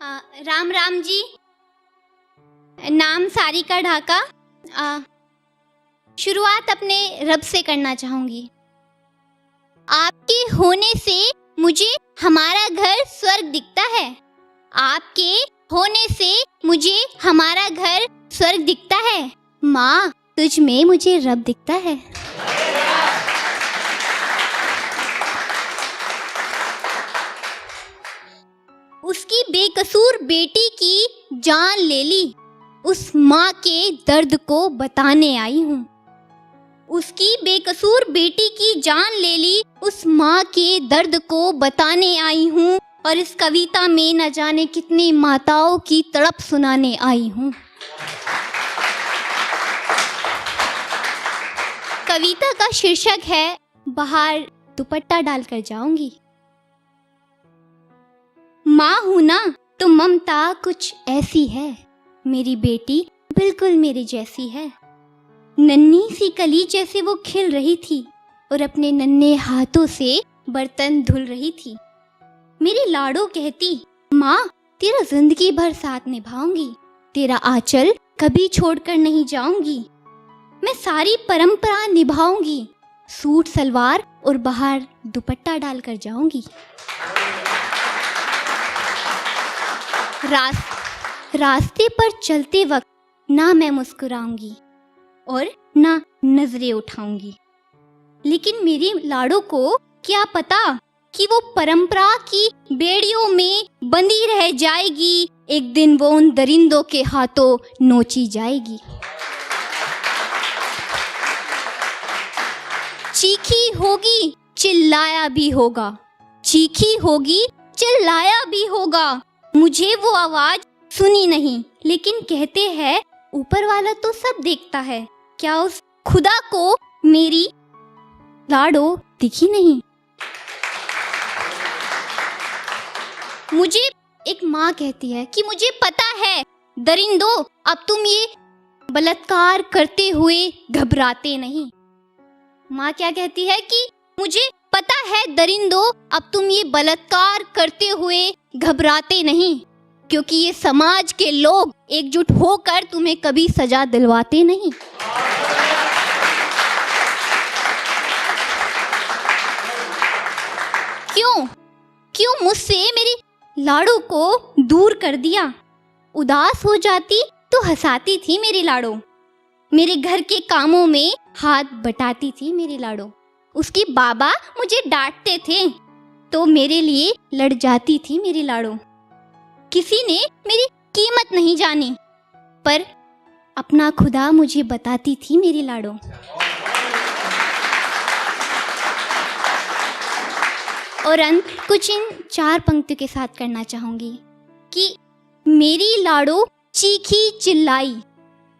राम राम जी। नाम सारिका ढाका। शुरुआत अपने रब से करना चाहूँगी। आपके होने से मुझे हमारा घर स्वर्ग दिखता है। आपके होने से मुझे हमारा घर स्वर्ग दिखता है। माँ, तुझ में मुझे रब दिखता है। उसकी बेकसूर बेटी की जान ले ली, उस माँ के दर्द को बताने आई हूँ। उसकी बेकसूर बेटी की जान ले ली, उस माँ के दर्द को बताने आई हूँ। और इस कविता में न जाने कितनी माताओं की तड़प सुनाने आई हूँ। कविता का शीर्षक है बाहर दुपट्टा डालकर जाऊंगी। माँ हूं ना तो ममता कुछ ऐसी है, मेरी बेटी बिल्कुल मेरे जैसी है। नन्ही सी कली जैसे वो खिल रही थी और अपने नन्हे हाथों से बर्तन धुल रही थी। मेरी लाडो कहती, माँ तेरा जिंदगी भर साथ निभाऊंगी, तेरा आंचल कभी छोड़कर नहीं जाऊंगी। मैं सारी परंपरा निभाऊंगी, सूट सलवार और बाहर दुपट्टा डालकर जाऊंगी। रास्ते पर चलते वक्त ना मैं मुस्कुराऊंगी और ना नजरें उठाऊंगी। लेकिन मेरी लाडो को क्या पता कि वो परंपरा की बेड़ियों में बंधी रह जाएगी। एक दिन वो उन दरिंदों के हाथों नोची जाएगी। चीखी होगी, चिल्लाया भी होगा, चीखी होगी, चिल्लाया भी होगा। मुझे वो आवाज सुनी नहीं, लेकिन कहते हैं ऊपर वाला तो सब देखता है। क्या उस खुदा को मेरी लाडो दिखी नहीं? मुझे एक माँ कहती है कि मुझे पता है दरिंदों, अब तुम ये बलात्कार करते हुए घबराते नहीं। माँ क्या कहती है कि मुझे पता है दरिंदों, अब तुम ये बलात्कार करते हुए घबराते नहीं, क्योंकि ये समाज के लोग एकजुट होकर तुम्हें कभी सजा दिलवाते नहीं। क्यों मुझसे मेरी लाडो को दूर कर दिया? उदास हो जाती तो हंसाती थी मेरी लाडो, मेरे घर के कामों में हाथ बटाती थी मेरी लाडो। उसके बाबा मुझे डांटते थे तो मेरे लिए लड़ जाती थी मेरी लाडो। किसी ने मेरी कीमत नहीं जानी, पर अपना खुदा मुझे बताती थी मेरी लाडो। और अंत कुछ इन 4 पंक्तियों के साथ करना चाहूंगी कि मेरी लाडो चीखी चिल्लाई,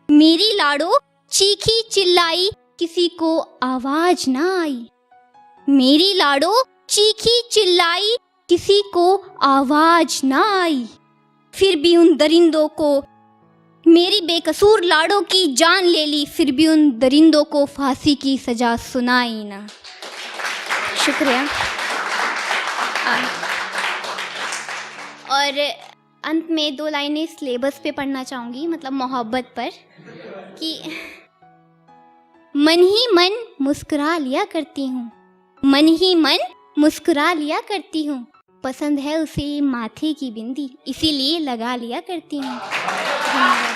मेरी लाडो चीखी चिल्लाई, किसी को आवाज ना आई। मेरी लाडो चीखी चिल्लाई, किसी को आवाज ना आई। फिर भी उन दरिंदों को, मेरी बेकसूर लाडो की जान ले ली, फिर भी उन दरिंदों को फांसी की सजा सुनाई ना। शुक्रिया। और अंत में 2 लाइनें सिलेबस पे पढ़ना चाहूँगी, मतलब मोहब्बत पर, कि मन ही मन मुस्कुरा लिया करती हूँ, मन ही मन मुस्कुरा लिया करती हूँ। पसंद है उसे माथे की बिंदी, इसीलिए लगा लिया करती हूँ। धन्यवाद।